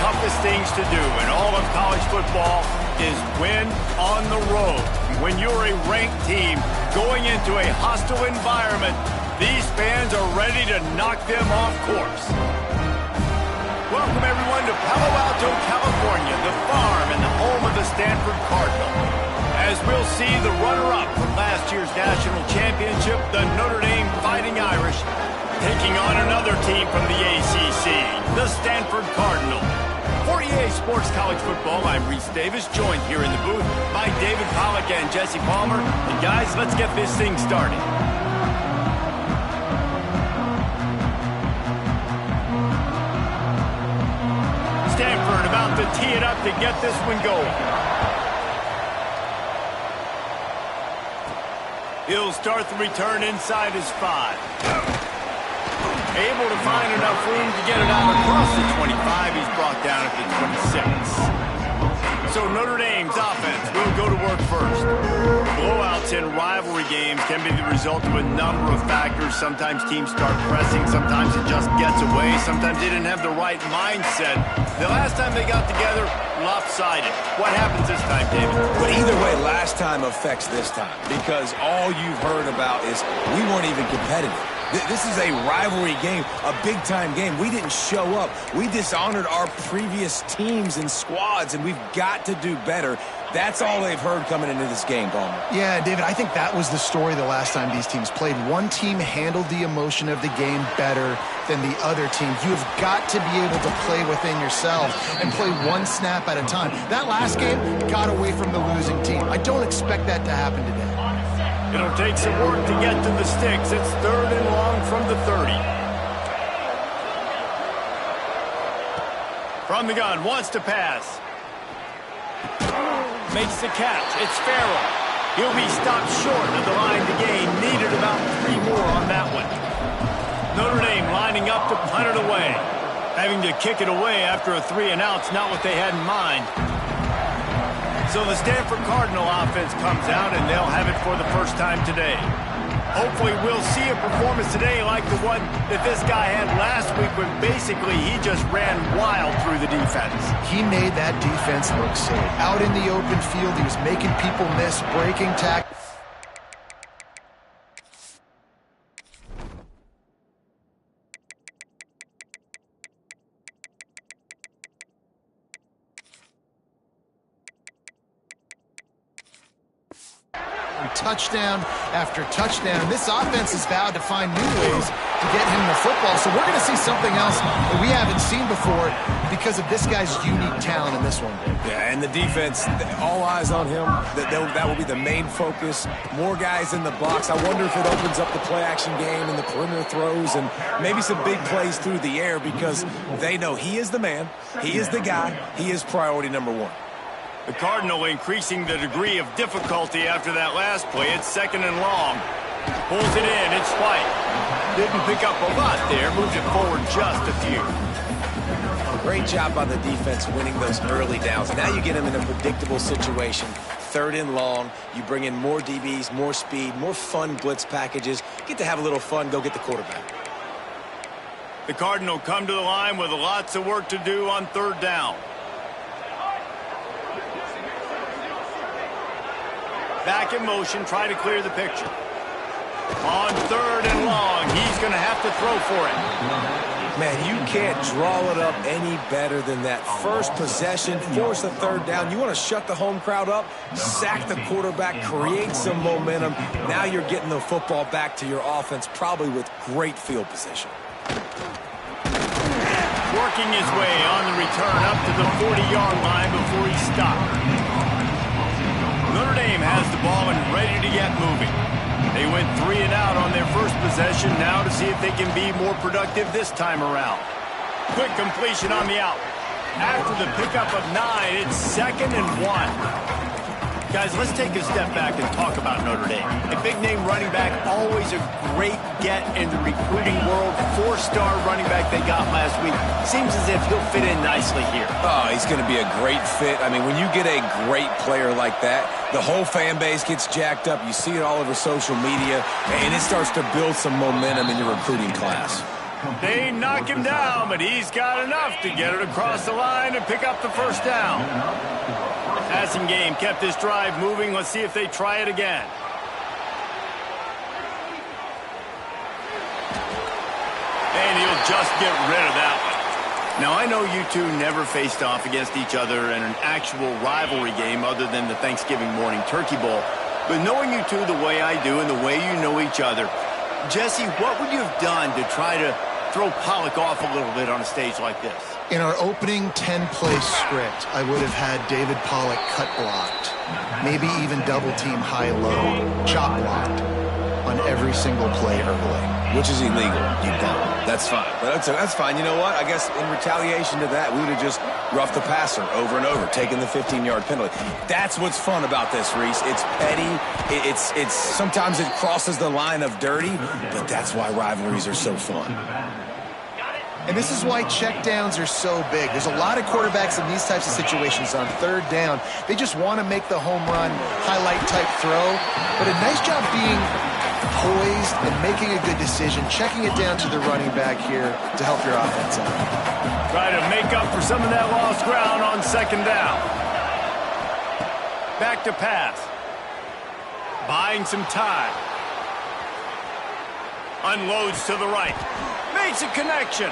toughest things to do in all of college football is win on the road. When you're a ranked team going into a hostile environment, these fans are ready to knock them off course. Welcome, everyone, to Palo Alto, California, the farm and the home of the Stanford Cardinal. As we'll see the runner-up from last year's national championship, the Notre Dame Fighting Irish, taking on another team from the ACC, the Stanford Cardinal. For EA Sports College Football, I'm Reese Davis, joined here in the booth by David Pollack and Jesse Palmer. And guys, let's get this thing started. Stanford about to tee it up to get this one going. He'll start the return inside his 5. Able to find enough room to get it out across the 25. He's brought down at the 26. So Notre Dame's offense will go to work first. Blowouts in rivalry games can be the result of a number of factors. Sometimes teams start pressing. Sometimes it just gets away. Sometimes they didn't have the right mindset. The last time they got together, lopsided. What happens this time, David? But either way, last time affects this time because all you've heard about is we weren't even competitive. This is a rivalry game, a big-time game. We didn't show up. We dishonored our previous teams and squads, and we've got to do better. That's all they've heard coming into this game, Palmer. Yeah, David, I think that was the story the last time these teams played. One team handled the emotion of the game better than the other team. You've got to be able to play within yourself and play one snap at a time. That last game got away from the losing team. I don't expect that to happen today. It'll take some work to get to the sticks. It's 3rd and long from the 30. From the gun, wants to pass. Makes the catch. It's Farrell. He'll be stopped short of the line to gain. Needed about 3 more on that one. Notre Dame lining up to punt it away. Having to kick it away after a 3-and-out's not what they had in mind. So the Stanford Cardinal offense comes out, and they'll have it for the first time today. Hopefully we'll see a performance today like the one that this guy had last week when basically he just ran wild through the defense. He made that defense look safe. Out in the open field, he was making people miss, breaking tackles. Touchdown after touchdown. This offense has vowed to find new ways to get him the football. So we're going to see something else that we haven't seen before because of this guy's unique talent in this one. Yeah, and the defense, all eyes on him. That will be the main focus. More guys in the box. I wonder if it opens up the play-action game and the perimeter throws and maybe some big plays through the air because they know he is the man, he is the guy, he is priority number 1. The Cardinal increasing the degree of difficulty after that last play. It's 2nd and long. Pulls it in. It's White. Didn't pick up a lot there. Moved it forward just a few. Great job by the defense winning those early downs. Now you get them in a predictable situation. 3rd and long. You bring in more DBs, more speed, more fun blitz packages. Get to have a little fun. Go get the quarterback. The Cardinal come to the line with lots of work to do on 3rd down. Back in motion, try to clear the picture. On 3rd and long, he's going to have to throw for it. Man, you can't draw it up any better than that. First possession, force a 3rd down. You want to shut the home crowd up, sack the quarterback, create some momentum. Now you're getting the football back to your offense, probably with great field position. Working his way on the return up to the 40-yard line before he stopped. Notre Dame has the ball and ready to get moving. They went 3 and out on their first possession, now to see if they can be more productive this time around. Quick completion on the out. After the pickup of 9, it's 2nd and 1. Guys, let's take a step back and talk about Notre Dame. A big-name running back, always a great get in the recruiting world. 4-star running back they got last week. Seems as if he'll fit in nicely here. Oh, he's going to be a great fit. I mean, when you get a great player like that, the whole fan base gets jacked up. You see it all over social media, and it starts to build some momentum in your recruiting class. They knock him down, but he's got enough to get it across the line and pick up the first down. Passing game kept this drive moving. Let's see if they try it again. And he'll just get rid of that one. Now, I know you two never faced off against each other in an actual rivalry game other than the Thanksgiving morning turkey bowl. But knowing you two the way I do and the way you know each other, Jesse, what would you have done to try to throw Pollock off a little bit on a stage like this? In our opening 10-play script, I would have had David Pollock cut blocked, maybe even double-team high-low, chop blocked on every single play early. Which is illegal. You don't. That's fine. But that's fine. You know what? I guess in retaliation to that, we would have just roughed the passer over and over, taking the 15-yard penalty. That's what's fun about this, Reese. It's petty. It's sometimes it crosses the line of dirty, but that's why rivalries are so fun. And this is why checkdowns are so big. There's a lot of quarterbacks in these types of situations on third down. They just want to make the home run, highlight-type throw. But a nice job being poised and making a good decision, checking it down to the running back here to help your offense out. Try to make up for some of that lost ground on second down. Back to pass. Buying some time. Unloads to the right. Makes a connection.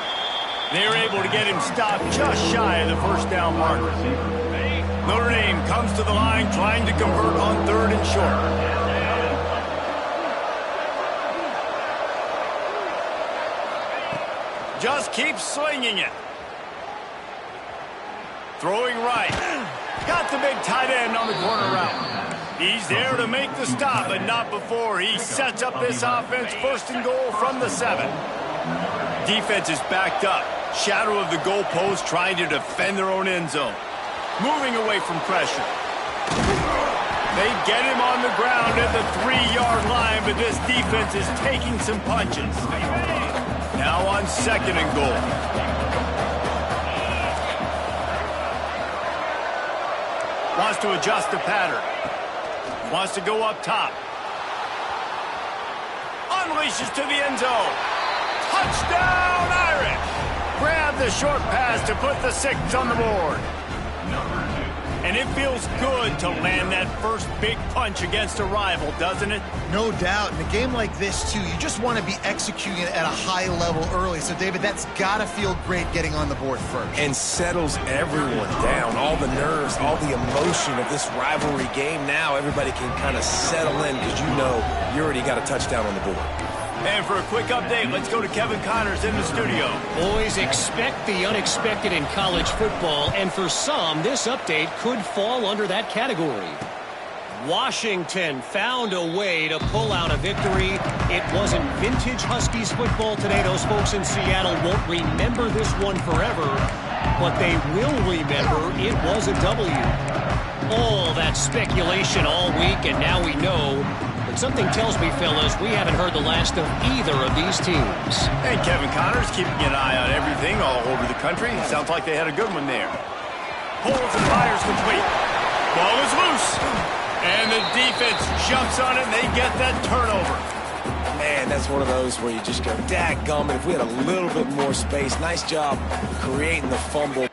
They're able to get him stopped just shy of the first down marker. Notre Dame comes to the line trying to convert on third and short. Just keep slinging it. Throwing right. Got the big tight end on the corner route. He's there to make the stop, but not before he sets up this offense first and goal from the 7. Defense is backed up. Shadow of the goalpost trying to defend their own end zone. Moving away from pressure. They get him on the ground at the 3-yard line, but this defense is taking some punches. Now on second and goal. Wants to adjust the pattern. Wants to go up top. Unleashes to the end zone. Touchdown, Irish! Grab the short pass to put the 6 on the board. And it feels good to land that first big punch against a rival, doesn't it? No doubt. In a game like this, too, you just want to be executing it at a high level early. So, David, that's got to feel great getting on the board first. And settles everyone down. All the nerves, all the emotion of this rivalry game. Now everybody can kind of settle in because you know you already got a touchdown on the board. And for a quick update, let's go to Kevin Connors in the studio. Boys, expect the unexpected in college football, and for some, this update could fall under that category. Washington found a way to pull out a victory. It wasn't vintage Huskies football today. Those folks in Seattle won't remember this one forever, but they will remember it was a W. All that speculation all week, and now we know. But something tells me, fellas, we haven't heard the last of either of these teams. And Kevin Connors keeping an eye on everything all over the country. Sounds like they had a good one there. Pulls and fires complete. Ball is loose. And the defense jumps on it, and they get that turnover. Man, that's one of those where you just go, dadgummit, if we had a little bit more space. Nice job creating the fumble.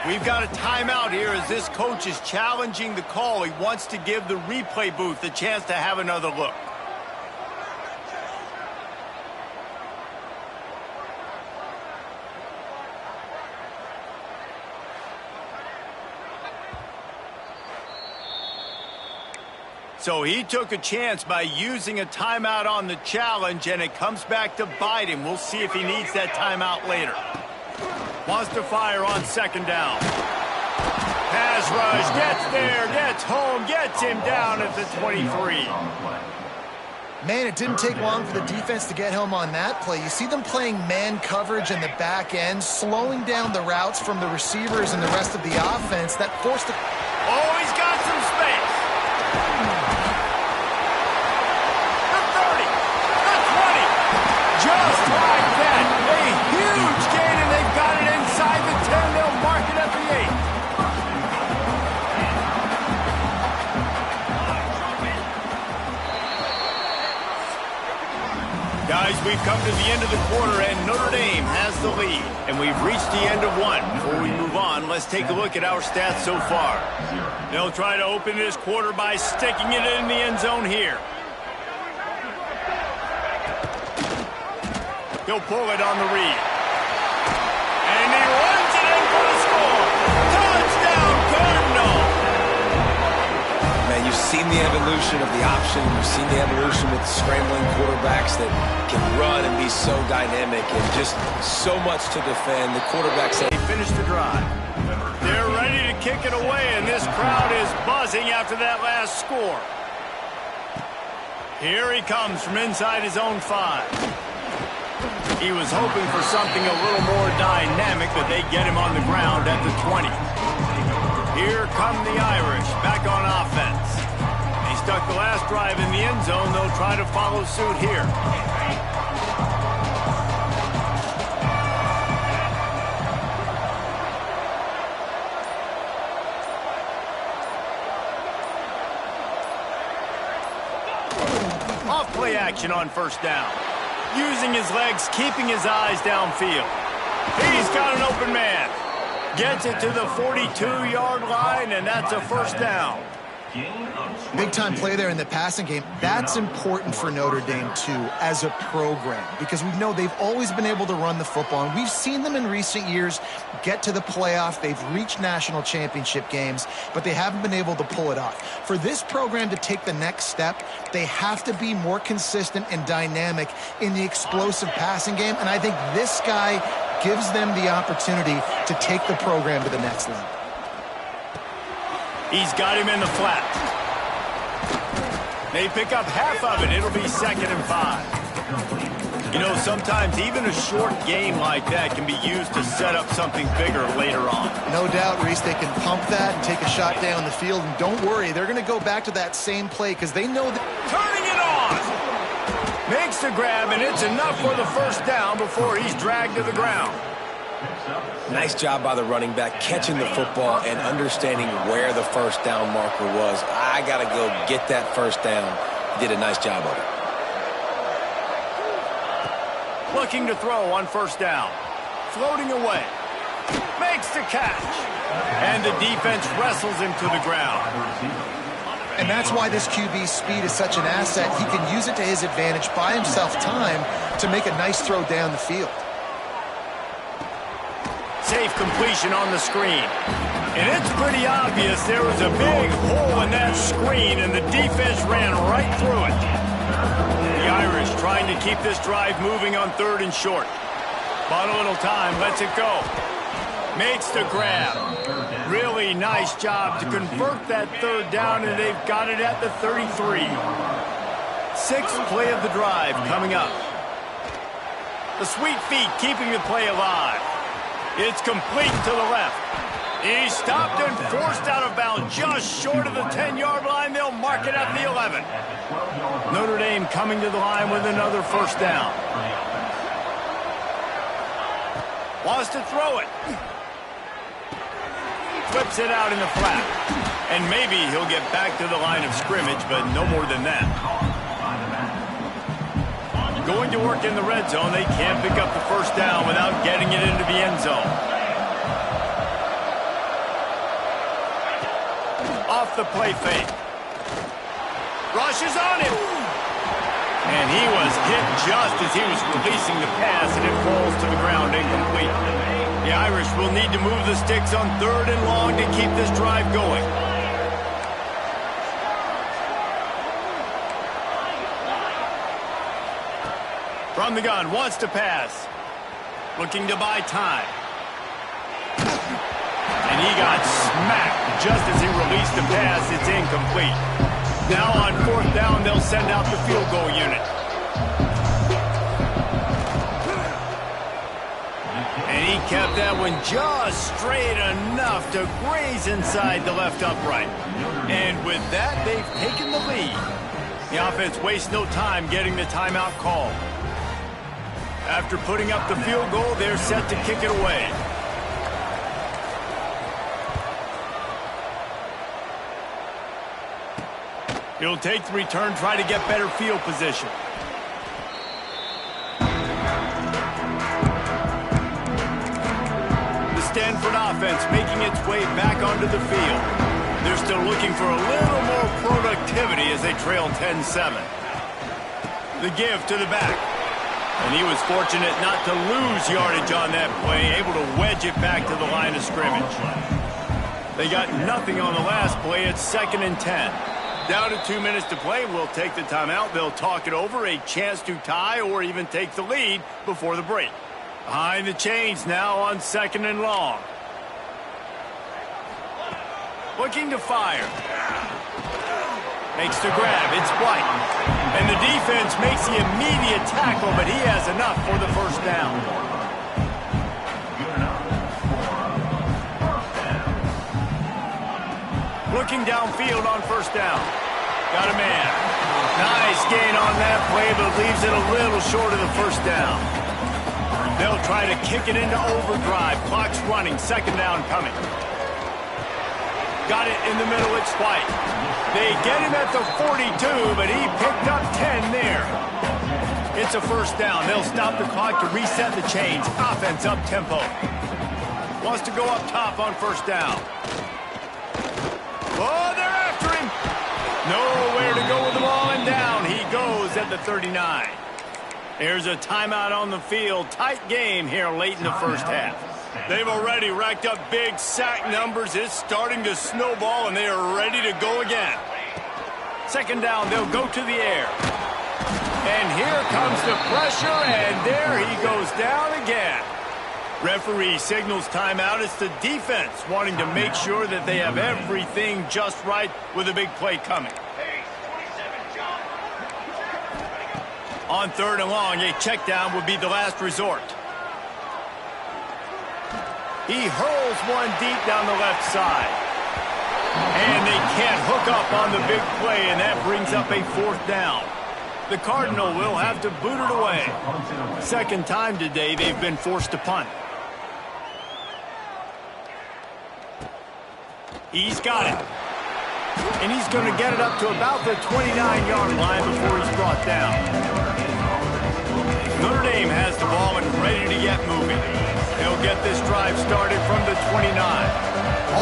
We've got a timeout here as this coach is challenging the call. He wants to give the replay booth a chance to have another look. So he took a chance by using a timeout on the challenge, and it comes back to bite him. We'll see if he needs that timeout later. Wants to fire on second down. Pass rush, gets there, gets home, gets him down at the 23. Man, it didn't take long for the defense to get home on that play. You see them playing man coverage in the back end, slowing down the routes from the receivers and the rest of the offense. That forced the... Oh, he's got some space. The 30, the 20. Just like that. A huge gain, and they've got it inside the 10. They'll mark it at the 8. Guys, we've come to the end of the quarter, and Notre Dame has the lead. And we've reached the end of one. Before we move on, let's take a look at our stats so far. They'll try to open this quarter by sticking it in the end zone here. He'll pull it on the read. And he runs it in for the score. Touchdown, Cardinal! Man, you've seen the evolution of the option. You've seen the evolution with scrambling quarterbacks that can run and be so dynamic and just so much to defend. The quarterbacks They finished the drive. They're ready to kick it away, and this crowd is buzzing after that last score. Here he comes from inside his own 5. He was hoping for something a little more dynamic, but they get him on the ground at the 20. Here come the Irish, back on offense. They stuck the last drive in the end zone. They'll try to follow suit here. Off play action on first down. Using his legs, keeping his eyes downfield. He's got an open man. Gets it to the 42-yard line, and that's a first down. Big-time play there in the passing game. That's important for Notre Dame, too, as a program, because we know they've always been able to run the football, and we've seen them in recent years get to the playoff. They've reached national championship games, but they haven't been able to pull it off. For this program to take the next step, they have to be more consistent and dynamic in the explosive passing game, and I think this guy gives them the opportunity to take the program to the next level. He's got him in the flat. They pick up half of it. It'll be 2nd and 5. You know, sometimes even a short game like that can be used to set up something bigger later on. No doubt, Reese, they can pump that and take a shot down the field. And don't worry, they're going to go back to that same play because they know that. Turning it on! Makes the grab, and it's enough for the first down before he's dragged to the ground. Nice job by the running back, catching the football and understanding where the first down marker was. I got to go get that first down. He did a nice job of it. Looking to throw on first down. Floating away. Makes the catch. And the defense wrestles him to the ground. And that's why this QB's speed is such an asset. He can use it to his advantage, buy himself time to make a nice throw down the field. Safe completion on the screen. And it's pretty obvious there was a big hole in that screen, and the defense ran right through it. The Irish trying to keep this drive moving on 3rd and short. Bought a little time, lets it go. Makes the grab. Really nice job to convert that 3rd down, and they've got it at the 33. 6th play of the drive coming up. The sweet feet keeping the play alive. It's complete to the left. He's stopped and forced out of bounds just short of the 10-yard line. They'll mark it at the 11. Notre Dame coming to the line with another first down. Wants to throw it. Flips it out in the flat. And maybe he'll get back to the line of scrimmage, but no more than that. Going to work in the red zone. They can't pick up the first down without getting it into the end zone. Off the play fake. Rushes on him. And he was hit just as he was releasing the pass, and it falls to the ground incomplete. The Irish will need to move the sticks on 3rd and long to keep this drive going. From the gun, wants to pass. Looking to buy time. And he got smacked just as he released the pass. It's incomplete. Now on 4th down, they'll send out the field goal unit. And he kept that one just straight enough to graze inside the left upright. And with that, they've taken the lead. The offense wastes no time getting the timeout call. After putting up the field goal, they're set to kick it away. He'll take the return, try to get better field position. Stanford offense making its way back onto the field. They're still looking for a little more productivity as they trail 10-7. The give to the back. And he was fortunate not to lose yardage on that play, able to wedge it back to the line of scrimmage. They got nothing on the last play. It's 2nd and 10. Down to 2 minutes to play. We'll take the timeout. They'll talk it over, a chance to tie or even take the lead before the break. Behind the chains now on 2nd and long. Looking to fire. Makes the grab. It's White. And the defense makes the immediate tackle, but he has enough for the first down. Looking downfield on first down. Got a man. Nice gain on that play, but leaves it a little short of the first down. They'll try to kick it into overdrive. Clock's running. 2nd down coming. Got it in the middle. It's White. They get him at the 42, but he picked up 10 there. It's a first down. They'll stop the clock to reset the chains. Offense up tempo. Wants to go up top on first down. Oh, they're after him. Nowhere to go with the ball, and down he goes at the 39. There's a timeout on the field. Tight game here late in the first half. They've already racked up big sack numbers. It's starting to snowball, and they are ready to go again. 2nd down, they'll go to the air. And here comes the pressure, and there he goes down again. Referee signals timeout. It's the defense wanting to make sure that they have everything just right with a big play coming. On 3rd and long, a check down would be the last resort. He hurls one deep down the left side. And they can't hook up on the big play, and that brings up a 4th down. The Cardinal will have to boot it away. 2nd time today they've been forced to punt. He's got it. And he's going to get it up to about the 29-yard line before he's brought down. Notre Dame has the ball and ready to get moving. They'll get this drive started from the 29.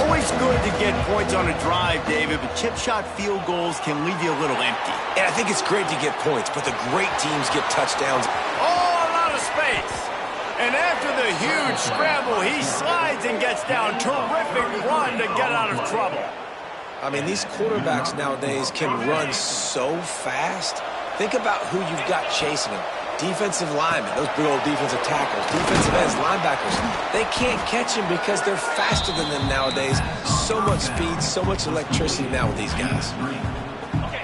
Always good to get points on a drive, David, but chip shot field goals can leave you a little empty. And I think it's great to get points, but the great teams get touchdowns. Oh, a lot of space. And after the huge scramble, he slides and gets down. Terrific run to get out of trouble. I mean, these quarterbacks nowadays can run so fast. Think about who you've got chasing them. Defensive linemen, those big old defensive tackles, defensive ends, linebackers. They can't catch him because they're faster than them nowadays. So much speed, so much electricity now with these guys.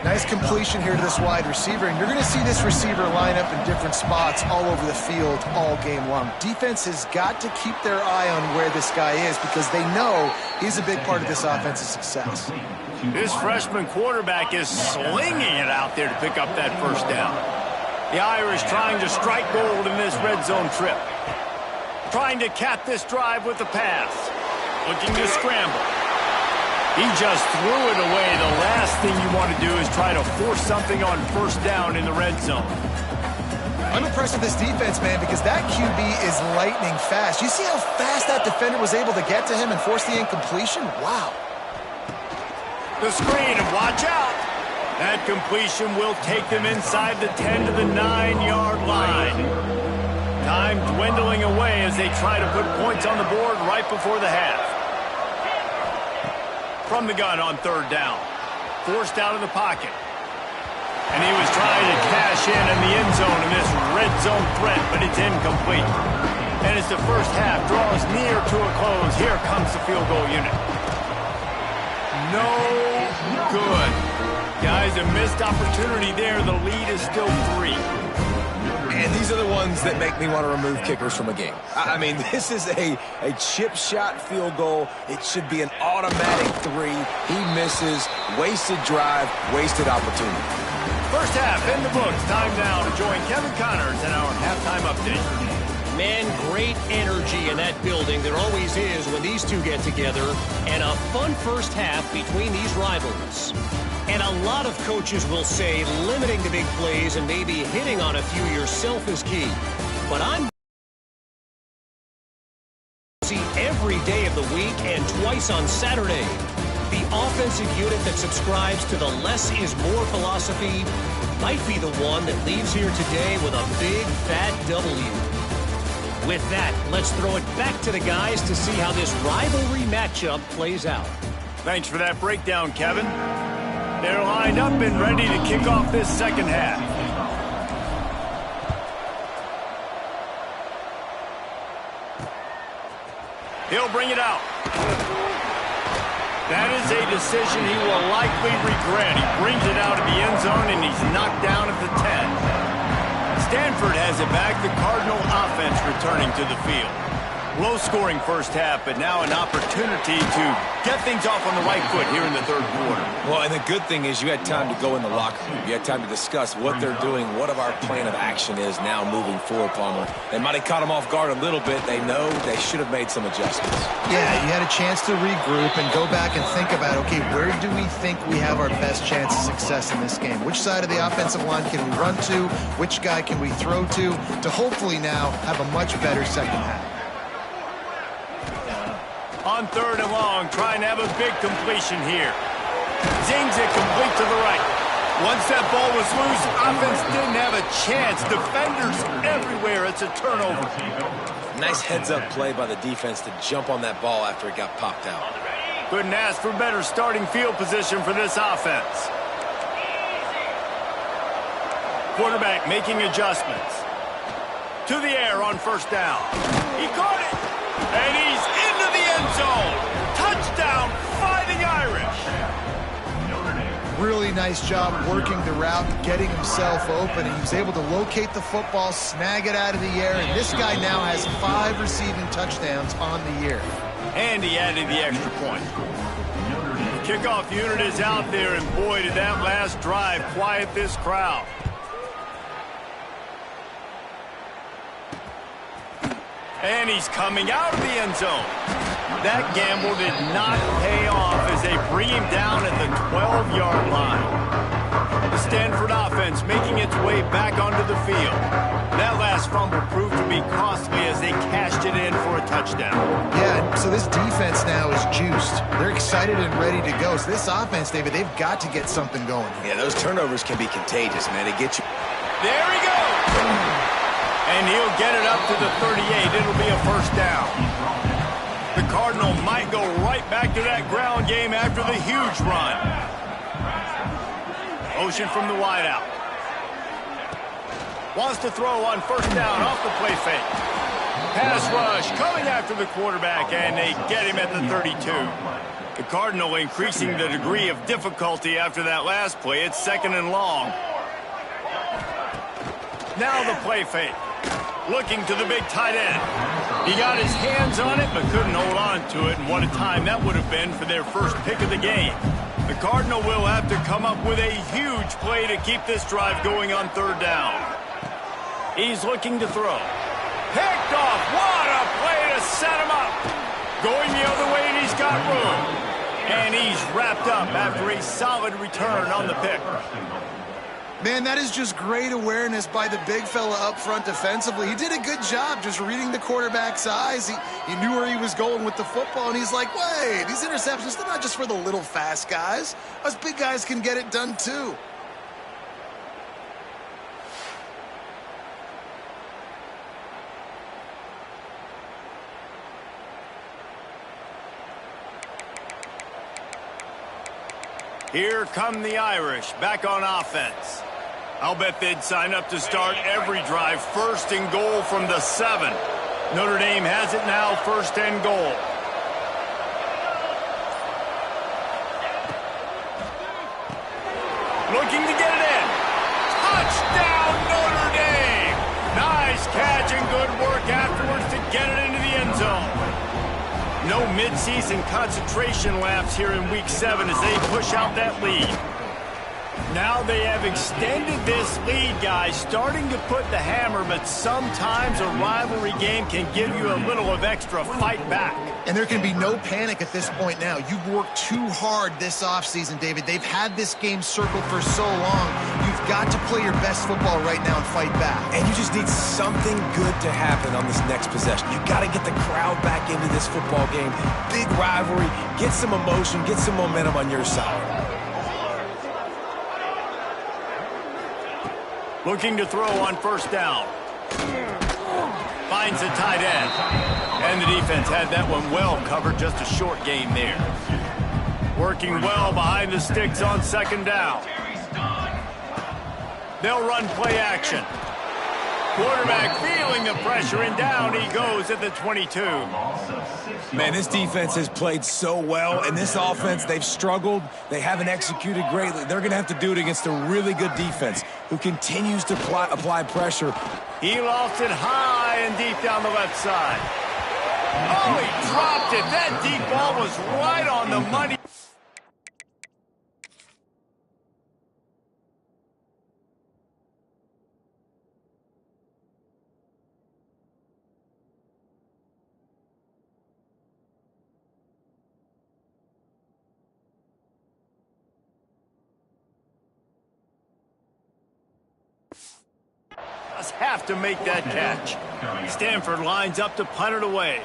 Nice completion here to this wide receiver, and you're going to see this receiver line up in different spots all over the field all game long. Defense has got to keep their eye on where this guy is because they know he's a big part of this offense's success. This freshman quarterback is slinging it out there to pick up that first down. The Irish trying to strike gold in this red zone trip. Trying to cap this drive with the pass. Looking to scramble. He just threw it away. The last thing you want to do is try to force something on first down in the red zone. I'm impressed with this defense, man, because that QB is lightning fast. You see how fast that defender was able to get to him and force the incompletion? Wow. The screen, and watch out. That completion will take them inside the 10 to the 9-yard line. Time dwindling away as they try to put points on the board right before the half. From the gun on 3rd down. Forced out of the pocket. And he was trying to cash in the end zone in this red zone threat, but it's incomplete. And as the first half draws near to a close, here comes the field goal unit. No good. Guys, a missed opportunity there. The lead is still 3. And these are the ones that make me want to remove kickers from a game. I mean, this is a chip shot field goal. It should be an automatic 3. He misses. Wasted drive, wasted opportunity. First half in the books. Time now to join Kevin Connors in our halftime update. Man, great energy in that building. There always is when these two get together. And a fun first half between these rivals. And a lot of coaches will say limiting the big plays and maybe hitting on a few yourself is key. But I'm see every day of the the week and twice on Saturday. The offensive unit that subscribes to the less is more philosophy might be the one that leaves here today with a big, fat W. With that, let's throw it back to the guys to see how this rivalry matchup plays out. Thanks for that breakdown, Kevin. They're lined up and ready to kick off this second half. He'll bring it out. That is a decision he will likely regret. He brings it out of the end zone, and he's knocked down at the 10. Stanford has it back. The Cardinal offense returning to the field. Low-scoring first half, but now an opportunity to get things off on the right foot here in the third quarter. Well, and the good thing is you had time to go in the locker room. You had time to discuss what they're doing, what our plan of action is now moving forward, Palmer. They might have caught them off guard a little bit. They know they should have made some adjustments. Yeah, you had a chance to regroup and go back and think about, okay, where do we think we have our best chance of success in this game? Which side of the offensive line can we run to? Which guy can we throw to hopefully now have a much better second half? On third and long, trying to have a big completion here. Zings it complete to the right. Once that ball was loose, offense didn't have a chance. Defenders everywhere. It's a turnover. Nice heads-up play by the defense to jump on that ball after it got popped out. Couldn't ask for better starting field position for this offense. Quarterback making adjustments. To the air on first down. He caught it. And he's into the end zone. Touchdown, Fighting Irish. Really nice job working the route, getting himself open. He was able to locate the football, snag it out of the air, and this guy now has 5 receiving touchdowns on the year. And he added the extra point. The kickoff unit is out there, and boy, did that last drive quiet this crowd. And he's coming out of the end zone. That gamble did not pay off as they bring him down at the 12-yard line. The Stanford offense making its way back onto the field. That last fumble proved to be costly as they cashed it in for a touchdown. Yeah, so this defense now is juiced. They're excited and ready to go. So this offense, David, they've got to get something going. Yeah, those turnovers can be contagious, man. It gets you. There he goes. And he'll get it up to the 38. It'll be a first down. The Cardinal might go right back to that ground game after the huge run. Motion from the wideout. Wants to throw on first down off the play fake. Pass rush coming after the quarterback, and they get him at the 32. The Cardinal increasing the degree of difficulty after that last play. It's second and long. Now the play fake. Looking to the big tight end. He got his hands on it, but couldn't hold on to it, and what a time that would have been for their first pick of the game. The Cardinal will have to come up with a huge play to keep this drive going on third down. He's looking to throw. Picked off. What a play to set him up. Going the other way, and he's got room. And he's wrapped up after a solid return on the pick. Man, that is just great awareness by the big fella up front defensively. He did a good job just reading the quarterback's eyes. He knew where he was going with the football, and he's like, wait, these interceptions, they're not just for the little fast guys. Us big guys can get it done too. Here come the Irish back on offense. I'll bet they'd sign up to start every drive first and goal from the 7. Notre Dame has it now, first and goal. Looking to get it in. Touchdown, Notre Dame! Nice catch and good work afterwards to get it into the end zone. No midseason concentration laps here in Week 7 as they push out that lead. Now they have extended this lead, guys, starting to put the hammer, but sometimes a rivalry game can give you a little of extra fight back. And there can be no panic at this point now. You've worked too hard this offseason, David. They've had this game circled for so long. You've got to play your best football right now and fight back. And you just need something good to happen on this next possession. You got to get the crowd back into this football game. Big rivalry. Get some emotion. Get some momentum on your side. Looking to throw on first down. Finds the tight end. And the defense had that one well covered. Just a short game there. Working well behind the sticks on second down. They'll run play action. Quarterback feeling the pressure, and down he goes at the 22. Man, this defense has played so well, and this offense, they've struggled. They haven't executed greatly. They're going to have to do it against a really good defense who continues to apply pressure. He lost it high and deep down the left side. Oh, he dropped it. That deep ball was right on the money. Have to make that catch. Stanford lines up to punt it away.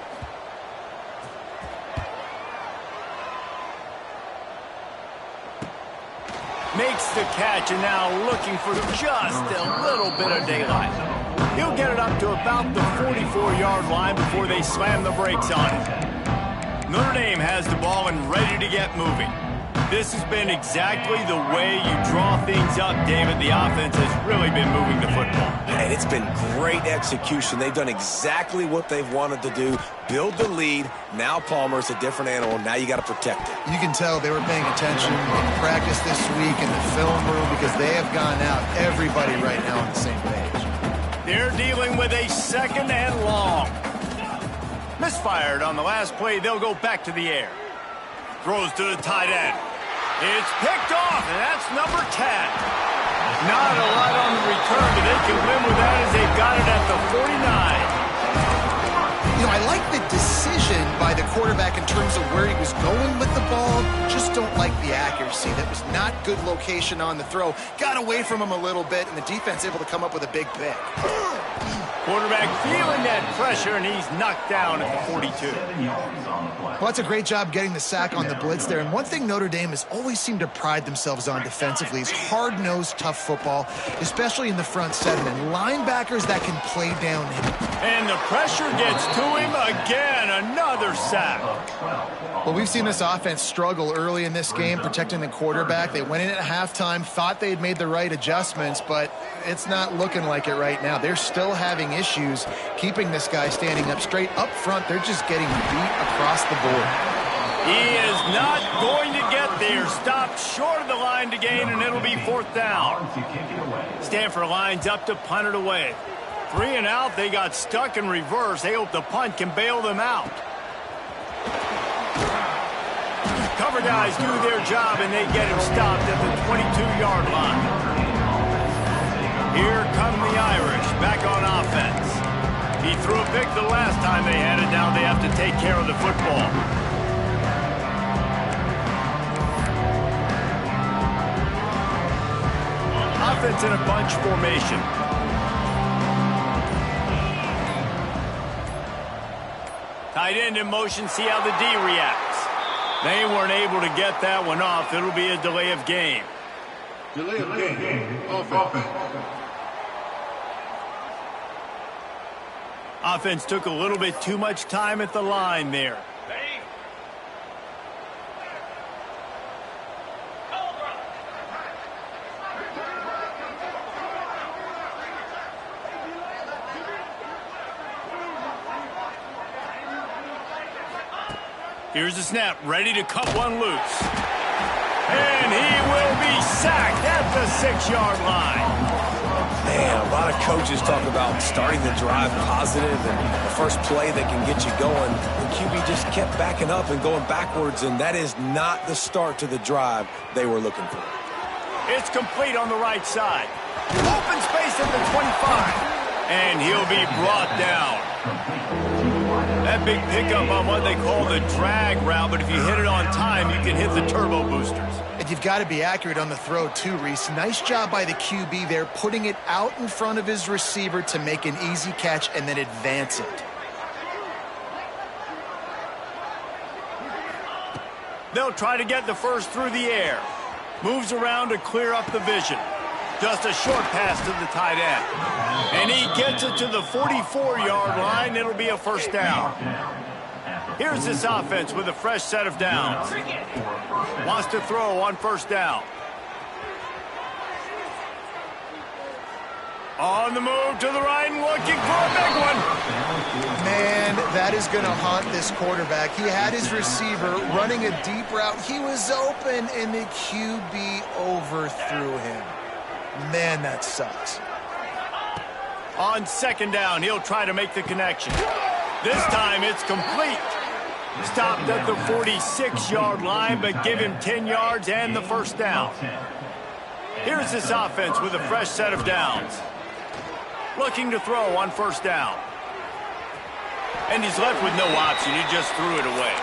Makes the catch, and now looking for just a little bit of daylight. He'll get it up to about the 44-yard line before they slam the brakes on it. Notre Dame has the ball and ready to get moving. This has been exactly the way you draw things up, David. The offense has really been moving the football. And it's been great execution. They've done exactly what they've wanted to do. Build the lead. Now Palmer's a different animal. Now you got to protect it. You can tell they were paying attention in practice this week in the film room because they have gone out, everybody right now on the same page. They're dealing with a second and long. Misfired on the last play. They'll go back to the air. Throws to the tight end. It's picked off, and that's number 10. Not a lot on the return, but they can win with that as they've got it at the 49. You know, I like the decision by the quarterback in terms of where he was going with the ball. Just don't like the accuracy. That was not good location on the throw. Got away from him a little bit, and the defense able to come up with a big pick. Quarterback feeling that pressure, and he's knocked down at the 42. Well, that's a great job getting the sack on the blitz there. And one thing Notre Dame has always seemed to pride themselves on defensively is hard-nosed, tough football, especially in the front seven, and linebackers that can play downhill. And the pressure gets to him again. Another sack. Well, we've seen this offense struggle early in this game, protecting the quarterback. They went in at halftime, thought they'd made the right adjustments, but it's not looking like it right now. They're still having issues keeping this guy standing up straight. Up front, they're just getting beat across the board. He is not going to get there. Stopped short of the line to gain, and it'll be fourth down. Stanford lines up to punt it away. 3 and out. They got stuck in reverse. They hope the punt can bail them out. Cover guys do their job, and they get him stopped at the 22-yard line. Here come the Irish back on offense. He threw a pick the last time they had it. Now they have to take care of the football. Offense in a bunch formation. Tight end in motion, see how the D reacts. They weren't able to get that one off. It'll be a delay of game. Delay of game. Offense. Offense took a little bit too much time at the line there. Here's the snap, ready to cut one loose. And he will be sacked at the 6-yard line. Man, a lot of coaches talk about starting the drive positive and the first play that can get you going. The QB just kept backing up and going backwards, and that is not the start to the drive they were looking for. It's complete on the right side. Open space at the 25. And he'll be brought down. That big pickup on what they call the drag route, but if you hit it on time, you can hit the turbo boosters. And you've got to be accurate on the throw too, Reese. Nice job by the QB there, putting it out in front of his receiver to make an easy catch and then advance it. They'll try to get the first through the air. Moves around to clear up the vision. Just a short pass to the tight end. And he gets it to the 44-yard line. It'll be a first down. Here's this offense with a fresh set of downs. Wants to throw on first down. On the move to the right and looking for a big one. Man, that is going to haunt this quarterback. He had his receiver running a deep route. He was open, and the QB overthrew him. Man, that sucks. On second down, he'll try to make the connection. This time it's complete. Stopped at the 46-yard line, but give him 10 yards and the first down. Here's this offense with a fresh set of downs. Looking to throw on first down. And he's left with no option. He just threw it away.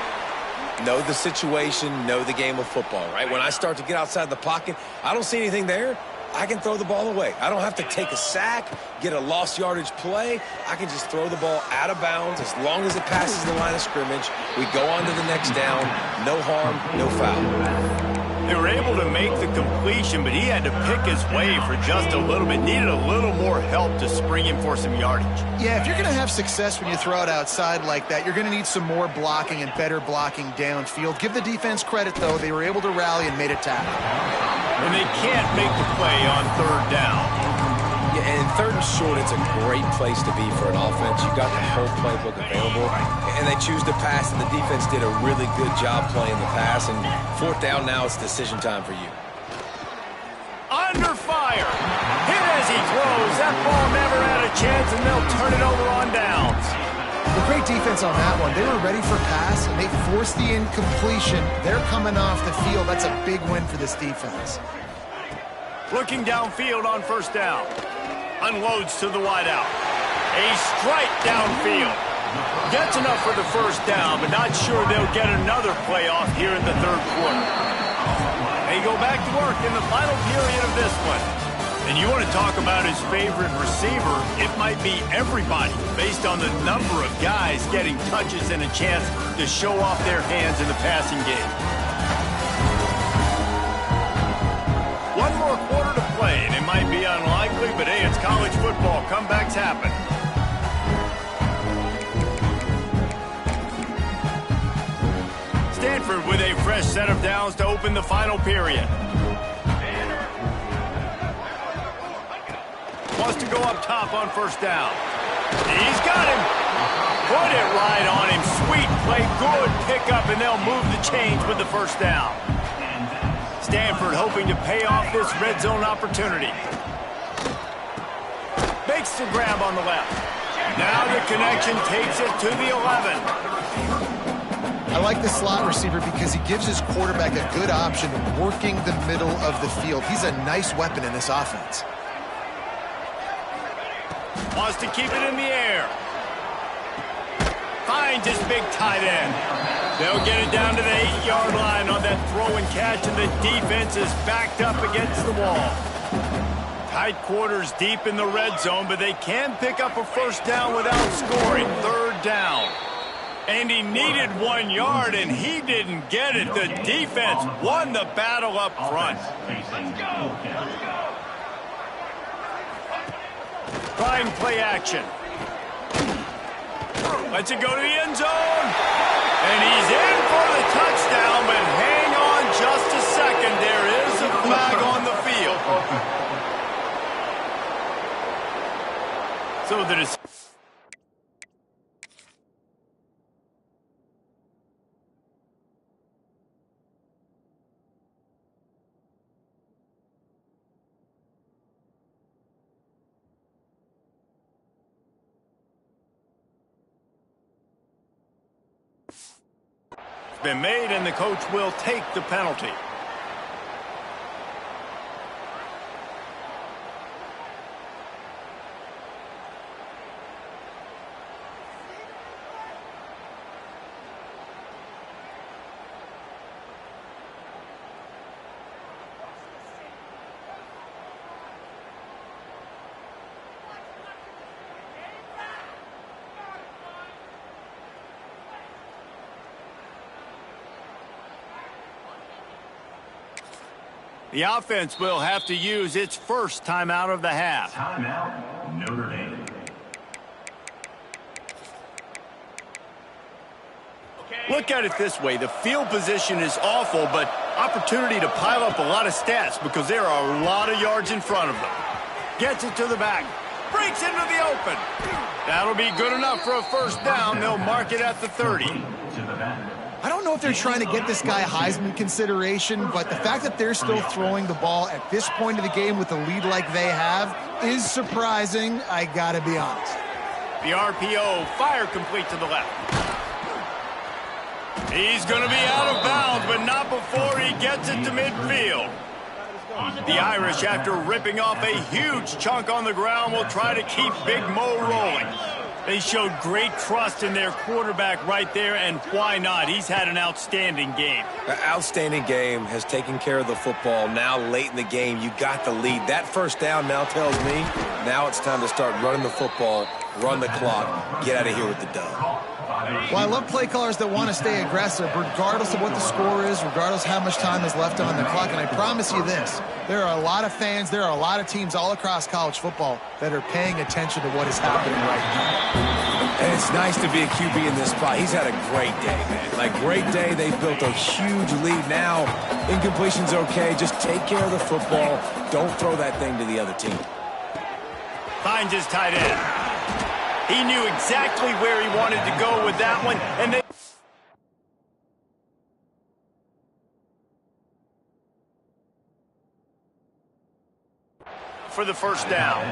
Know the situation, know the game of football, right? When I start to get outside the pocket, I don't see anything there. I can throw the ball away. I don't have to take a sack, get a lost yardage play. I can just throw the ball out of bounds as long as it passes the line of scrimmage. We go on to the next down. No harm, no foul. They were able to make the completion, but he had to pick his way for just a little bit. Needed a little more help to spring him for some yardage. Yeah, if you're going to have success when you throw it outside like that, you're going to need some more blocking and better blocking downfield. Give the defense credit, though. They were able to rally and made a tackle. And they can't make the play on third down. Yeah, and third and short, it's a great place to be for an offense. You got the whole playbook available, and they choose to pass, and the defense did a really good job playing the pass. And fourth down now, it's decision time for you. Under fire. Hit as he throws. That ball never had a chance, and they'll turn it over on downs. Well, great defense on that one. They were ready for pass, and they forced the incompletion. They're coming off the field. That's a big win for this defense. Looking downfield on first down. Unloads to the wideout. A strike downfield. Gets enough for the first down, but not sure they'll get another playoff here in the third quarter. They go back to work in the final period of this one. And you want to talk about his favorite receiver, it might be everybody based on the number of guys getting touches and a chance to show off their hands in the passing game. One more quarter to play, and it might be unlikely, but hey, it's college football. Comebacks happen. Stanford with a fresh set of downs to open the final period. Wants to go up top on first down. He's got him. Put it right on him. Sweet play, good pickup, and they'll move the chains with the first down. Stanford hoping to pay off this red zone opportunity. Makes the grab on the left. Now the connection takes it to the 11. I like the slot receiver because he gives his quarterback a good option working the middle of the field. He's a nice weapon in this offense. Wants to keep it in the air. Finds his big tight end. They'll get it down to the 8-yard line on that throw and catch, and the defense is backed up against the wall. Tight quarters deep in the red zone, but they can pick up a first down without scoring. Third down. And he needed 1 yard, and he didn't get it. The defense won the battle up front. Trying play action. Lets it go to the end zone. And he's in for the touchdown, but hang on just a second. There is a flag on the field. So that is... been made, and the coach will take the penalty. The offense will have to use its first timeout of the half. Timeout, Notre Dame. Look at it this way. The field position is awful, but opportunity to pile up a lot of stats because there are a lot of yards in front of them. Gets it to the back. Breaks into the open. That'll be good enough for a first down. They'll mark it at the 30. I don't know if they're trying to get this guy Heisman consideration, but the fact that they're still throwing the ball at this point of the game with a lead like they have is surprising, I gotta be honest. The RPO, fire complete to the left. He's going to be out of bounds, but not before he gets it to midfield. The Irish, after ripping off a huge chunk on the ground, will try to keep Big Mo rolling. They showed great trust in their quarterback right there, and why not? He's had an outstanding game. An outstanding game, has taken care of the football. Now late in the game, you got the lead. That first down now tells me now it's time to start running the football, run the clock, get out of here with the dub. Well, I love play callers that want to stay aggressive regardless of what the score is, regardless how much time is left on the clock. And I promise you this, there are a lot of fans, there are a lot of teams all across college football that are paying attention to what is happening right now. And it's nice to be a QB in this spot. He's had a great day, man. Like, great day. They've built a huge lead now. Incompletion's okay. Just take care of the football. Don't throw that thing to the other team. Finds his tight end. He knew exactly where he wanted to go with that one, and they... for the first down.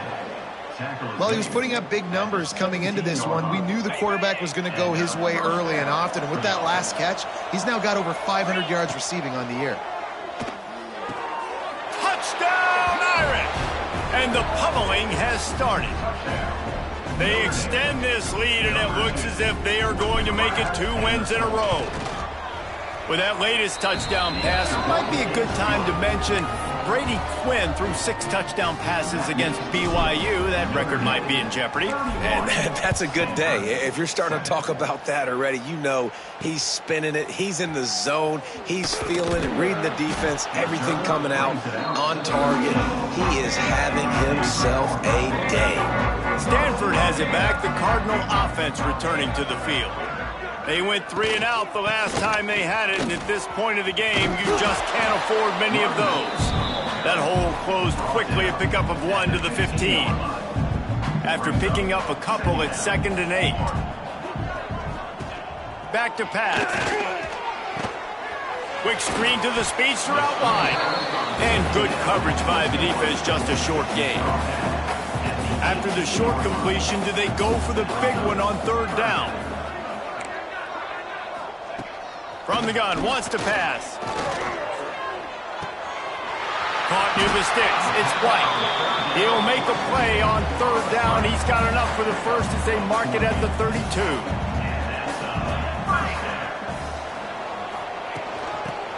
Well, he was putting up big numbers coming into this one. We knew the quarterback was going to go his way early and often, and with that last catch, he's now got over 500 yards receiving on the year. Touchdown, Irish! And the pummeling has started. They extend this lead, and it looks as if they are going to make it 2 wins in a row. With that latest touchdown pass, it might be a good time to mention Brady Quinn threw 6 touchdown passes against BYU. That record might be in jeopardy. And that's a good day. If you're starting to talk about that already, you know he's spinning it. He's in the zone. He's feeling it, reading the defense, everything coming out on target. He is having himself a day. Stanford has it back. The Cardinal offense returning to the field. They went 3 and out the last time they had it, and at this point of the game, you just can't afford many of those. That hole closed quickly, a pickup of 1 to the 15. After picking up a couple, it's 2nd and 8. Back to pass. Quick screen to the speedster out wide. And good coverage by the defense, just a short gain. After the short completion, do they go for the big one on 3rd down? From the gun, wants to pass. Caught near the sticks. It's White. He'll make a play on 3rd down. He's got enough for the first as they mark it at the 32.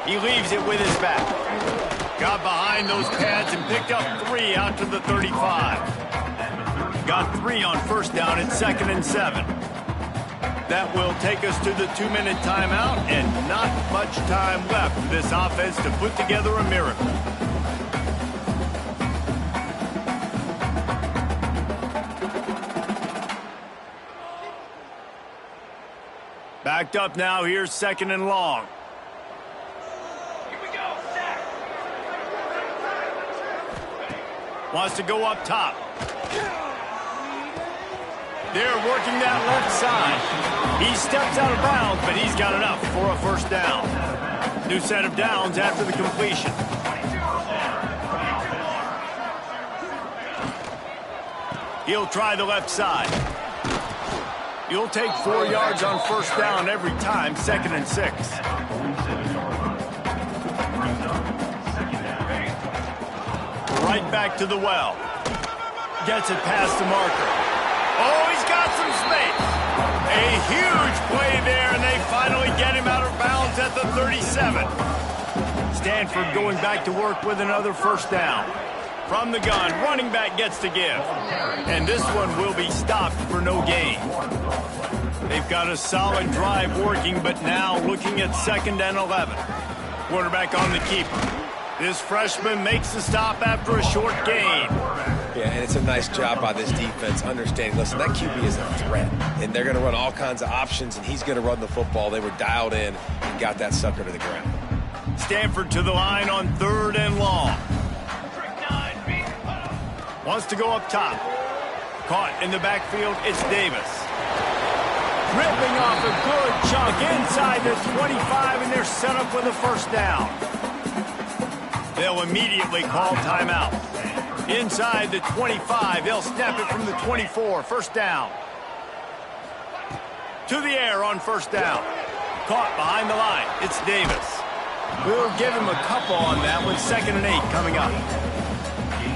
He leaves it with his back. Got behind those pads and picked up 3 out to the 35. Got 3 on 1st down at 2nd and 7. That will take us to the 2-minute timeout, and not much time left for this offense to put together a miracle. Backed up now, here's 2nd and long. Here we go, set. Wants to go up top. They're working that left side. He steps out of bounds, but he's got enough for a 1st down. New set of downs after the completion. He'll try the left side. He'll take 4 yards on 1st down every time, 2nd and 6. Right back to the well. Gets it past the marker. Oh, he's got some space. A huge play there, and they finally get him out of bounds at the 37. Stanford going back to work with another 1st down. From the gun, running back gets to give. And this one will be stopped for no gain. They've got a solid drive working, but now looking at 2nd and 11. Quarterback on the keeper. This freshman makes the stop after a short gain. Yeah, and it's a nice job by this defense understanding, listen, that QB is a threat, and they're going to run all kinds of options, and he's going to run the football. They were dialed in and got that sucker to the ground. Stanford to the line on 3rd and long. Wants to go up top. Caught in the backfield, it's Davis. Ripping off a good chunk inside the 25, and they're set up with a first down. They'll immediately call timeout. Inside the 25, they'll snap it from the 24, first down. To the air on first down. Caught behind the line, it's Davis. We'll give him a couple on that one, 2nd and 8 coming up.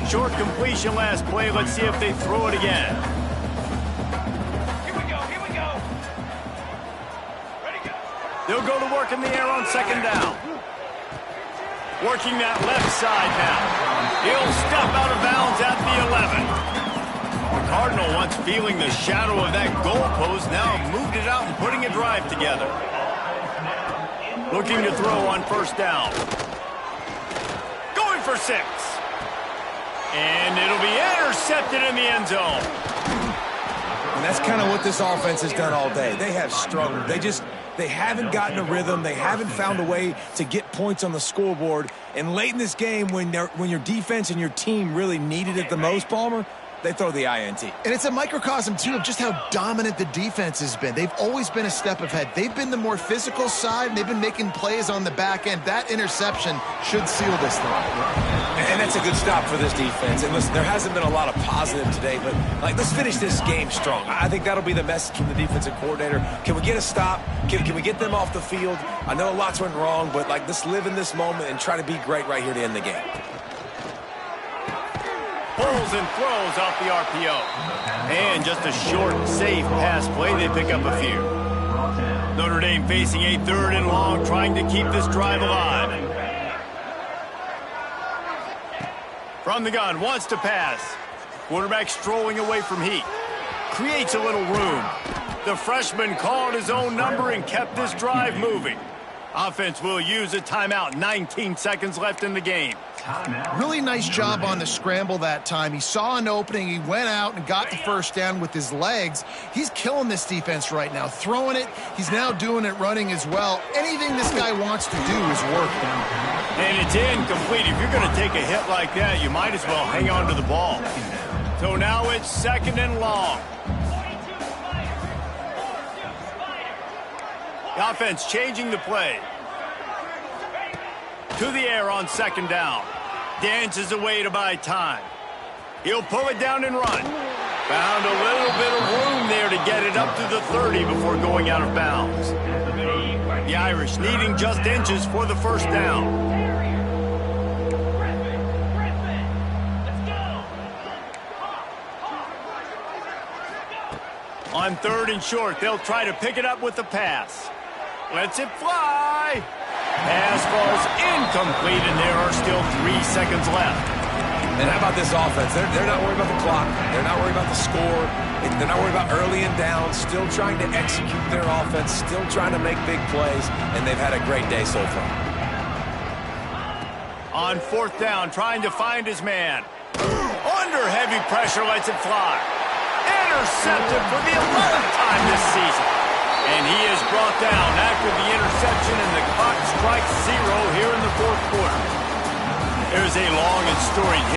Short completion last play. Let's see if they throw it again. Here we go. Ready, go. They'll go to work in the air on 2nd down. Working that left side now. He'll step out of bounds at the 11. The Cardinal, once feeling the shadow of that goalpost, now moved it out and putting a drive together. Looking to throw on first down. Going for 6. And it'll be intercepted in the end zone. And that's kind of what this offense has done all day. They have struggled. They haven't gotten a rhythm. They haven't found a way to get points on the scoreboard. And late in this game, when your defense and your team really needed it the most, Palmer, they throw the INT. And it's a microcosm, too, of just how dominant the defense has been. They've always been a step ahead. They've been the more physical side, and they've been making plays on the back end. That interception should seal this thing. And that's a good stop for this defense. And listen, there hasn't been a lot of positive today, but let's finish this game strong. I think that'll be the message from the defensive coordinator. Can we get a stop? Can we get them off the field? I know lots went wrong, but let's live in this moment and try to be great right here to end the game. Pulls and throws off the RPO. And just a short, safe pass play. They pick up a few. Notre Dame facing a 3rd and long, trying to keep this drive alive. From the gun, wants to pass. Quarterback strolling away from heat. Creates a little room. The freshman called his own number and kept this drive moving. Offense will use a timeout. 19 seconds left in the game. Really nice job on the scramble that time. He saw an opening. He went out and got the first down with his legs. He's killing this defense right now. Throwing it. He's now doing it running as well. Anything this guy wants to do is working. And it's incomplete. If you're going to take a hit like that, you might as well hang on to the ball. So now it's 2nd and long. The offense changing the play. To the air on 2nd down. Dances away to buy time. He'll pull it down and run. Found a little bit of room there to get it up to the 30 before going out of bounds. The Irish needing just inches for the first down. On 3rd and short, they'll try to pick it up with the pass. Lets it fly. Pass falls incomplete, and there are still 3 seconds left. And how about this offense? They're not worried about the clock. They're not worried about the score. They're not worried about early and down. Still trying to execute their offense. Still trying to make big plays. And they've had a great day so far. On 4th down, trying to find his man. Under heavy pressure, lets it fly. Intercepted for the 11th time this season. And he is brought down after the interception, and the clock strikes 0 here in the 4th quarter. There's a long and storied